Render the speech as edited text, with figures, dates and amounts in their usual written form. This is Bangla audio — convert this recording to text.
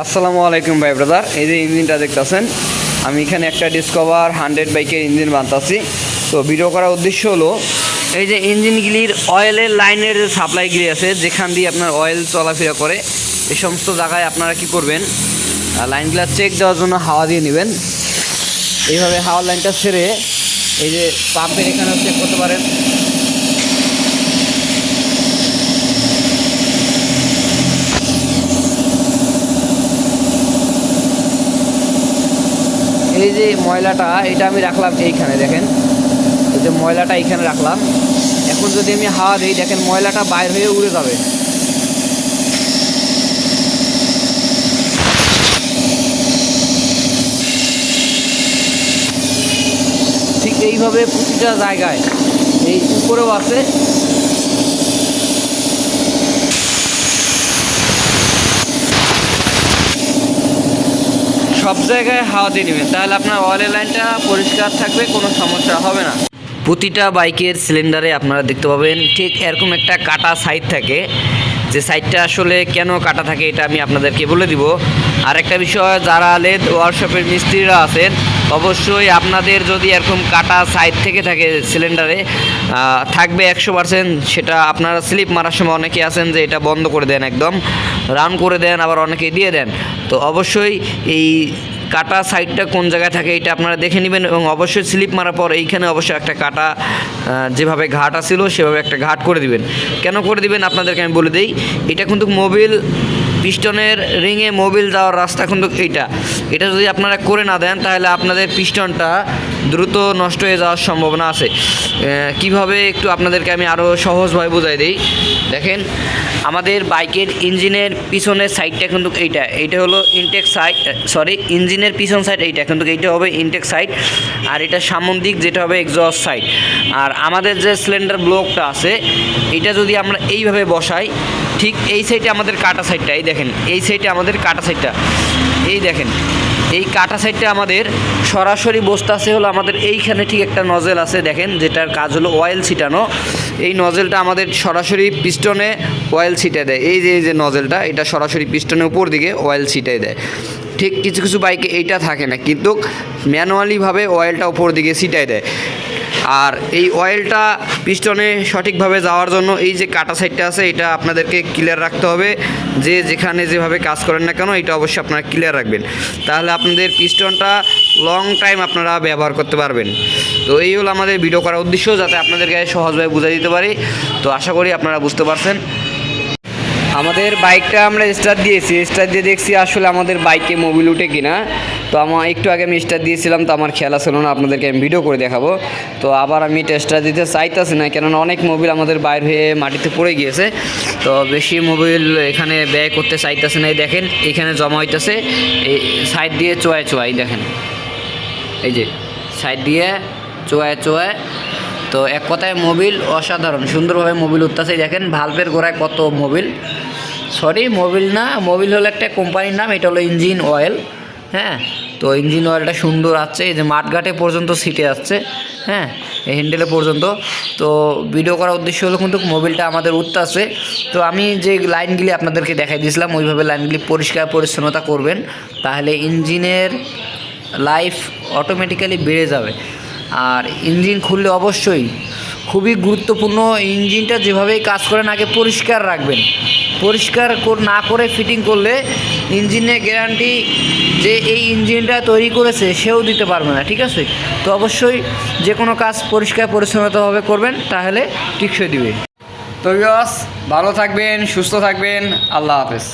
আসসালামু আলাইকুম ভাই ব্রাদার। এই যে ইঞ্জিনটা দেখতেছেন, আমি এখানে একটা ডিসকভার 100 বাইকের ইঞ্জিন বানাচ্ছি। তো ভিডিও করার উদ্দেশ্য হলো এই যে ইঞ্জিনগুলির অয়েলের লাইনের যে সাপ্লাইগুলি আছে, যেখান দিয়ে আপনার অয়েল চলাফেরা করে, এই সমস্ত জায়গায় আপনারা কি করবেন, লাইনগুলো চেক দেওয়ার জন্য হাওয়া দিয়ে নেবেন। এইভাবে হাওয়ার লাইনটা ছেড়ে এই যে পাম্পের এখানেও চেক করতে পারেন। এই যে ময়লাটা, এটা আমি রাখলাম এইখানে, দেখেন এই যে ময়লাটা এইখানে রাখলাম। এখন যদি আমি হাওয়া দিই, দেখেন ময়লাটা বাইর হয়ে উড়ে যাবে। ঠিক এইভাবে প্রতিটা জায়গায়, এই উপরেও আছে, সব জায়গায় হাওয়া দিয়ে নেবেন, তাহলে আপনার অয়েলের লাইনটা পরিষ্কার থাকবে, কোনো সমস্যা হবে না। প্রতিটা বাইকের সিলিন্ডারে আপনারা দেখতে পাবেন ঠিক এরকম একটা কাটা সাইড থাকে। যে সাইডটা আসলে কেন কাটা থাকে এটা আমি আপনাদেরকে বলে দিব। আর একটা বিষয়, যারা লেদ ওয়ার্কশপের মিস্ত্রিরা আছেন, অবশ্যই আপনাদের যদি এরকম কাটা সাইড থেকে থাকে সিলিন্ডারে, থাকবে 100%। সেটা আপনারা স্লিপ মারার সময় অনেকে আছেন যে এটা বন্ধ করে দেন, একদম রান করে দেন, আবার অনেকে দিয়ে দেন। তো অবশ্যই এই কাটা সাইডটা কোন জায়গায় থাকে এটা আপনারা দেখে নেবেন, এবং অবশ্যই স্লিপ মারার পর এইখানে অবশ্যই একটা কাটা, যেভাবে ঘাট আসছিল সেভাবে একটা ঘাট করে দিবেন। কেন করে দিবেন আপনাদেরকে আমি বলে দিই। এটা কিন্তু মোবিল পিস্টনের রিংয়ে মোবিল যাওয়ার রাস্তা কিন্তু এটা যদি আপনারা করে না দেন, তাহলে আপনাদের পিস্টনটা দ্রুত নষ্ট হয়ে যাওয়ার সম্ভাবনা আছে। কিভাবে একটু আপনাদেরকে আমি আরও সহজভাবে বোঝাই দিই। দেখেন, আমাদের বাইকের ইঞ্জিনের পিছনের সাইডটা কিন্তু এইটা হলো ইনটেক সাইড, ইঞ্জিনের পিছন সাইড এইটা কিন্তু এইটা হবে ইনটেক সাইড, আর এটা সামনের দিক যেটা হবে এক্সস্ট সাইড। আর আমাদের যে সিলিন্ডার ব্লকটা আছে, এটা যদি আমরা এইভাবে বসাই, ঠিক এই সাইডে আমাদের কাটা সাইডটা, এই দেখেন এই সাইডে আমাদের কাটা সাইডটা, এই দেখেন এই কাটা সাইডটা আমাদের সরাসরি বসতে আছে হলো আমাদের এইখানে ঠিক একটা নজেল আছে, দেখেন, যেটার কাজ হলো অয়েল ছিটানো। এই নজেলটা আমাদের সরাসরি পিস্টনে অয়েল ছিটায় দেয়। এই যে নজেলটা, এটা সরাসরি পিস্টনের উপর দিকে অয়েল ছিটায় দেয়। ঠিক কিছু কিছু বাইকে এইটা থাকে না, কিন্তু ম্যানুয়ালিভাবে অয়েলটা উপর দিকে ছিটায় দেয়। আর এই অয়েলটা পিস্টনে সঠিকভাবে যাওয়ার জন্য এই যে কাটা সাইডটা আছে, এটা আপনাদেরকে ক্লিয়ার রাখতে হবে। যে যেখানে যেভাবে কাজ করেন না কেন, এটা অবশ্যই আপনারা ক্লিয়ার রাখবেন, তাহলে আপনাদের পিস্টনটা লং টাইম আপনারা ব্যবহার করতে পারবেন। তো এই হলো আমাদের ভিডিও করার উদ্দেশ্য, যাতে আপনাদেরকে সহজভাবে বুঝিয়ে দিতে পারি। তো আশা করি আপনারা বুঝতে পারছেন। আমাদের বাইকটা আমরা স্টার্ট দিয়ে দেখছি আসলে আমাদের বাইকে মোবিল উঠে কিনা। তো আমার একটু আগে আমি স্টার্ট দিয়েছিলাম, তো আমার খেয়াল ছিল না, আপনাদেরকে আমি ভিডিও করে দেখাবো। তো আবার আমি টেস্টার দিতে চাইতেছি না, কেননা অনেক মোবিল আমাদের বাইর হয়ে মাটিতে পড়ে গিয়েছে। তো বেশি মোবিল এখানে ব্যয় করতে চাইতেছে না। এই দেখেন এখানে জমা হইতেছে, এই সাইড দিয়ে চোয়ায় দেখেন, এই যে সাইড দিয়ে চোয়ায়। তো এক কথায় মোবিল অসাধারণ সুন্দরভাবে মোবিল উঠতেছে। দেখেন ভালভের গোড়ায় কত মোবিল, মোবিল না, মোবিল হলো একটা কোম্পানির নাম, এটা হলো ইঞ্জিন অয়েল। হ্যাঁ, তো ইঞ্জিন অয়েলটা সুন্দর আছে, এই যে মাঠঘাটে পর্যন্ত সিটে আসছে, হ্যাঁ, এই হ্যান্ডেলে পর্যন্ত। তো ভিডিও করার উদ্দেশ্য হলো কিন্তু মোবিলটা আমাদের উঠতে আছে। তো আমি যে লাইনগুলি আপনাদেরকে দেখাই দিয়েছিলাম, ওইভাবে লাইনগুলি পরিষ্কার পরিচ্ছন্নতা করবেন, তাহলে ইঞ্জিনের লাইফ অটোমেটিক্যালি বেড়ে যাবে। আর ইঞ্জিন খুললে অবশ্যই খুবই গুরুত্বপূর্ণ, ইঞ্জিনটা যেভাবেই কাজ করেন আগে পরিষ্কার রাখবেন। পরিষ্কার না করে ফিটিং করলে ইঞ্জিনের গ্যারান্টি যে এই ইঞ্জিনটা তৈরি করেছে সেও দিতে পারবে না, ঠিক আছে? তো অবশ্যই যে কোনো কাজ পরিষ্কার পরিচ্ছন্নতাভাবে করবেন, তাহলে টিকসই দিবে। তো ভিউয়ার্স, ভালো থাকবেন, সুস্থ থাকবেন, আল্লাহ হাফেজ।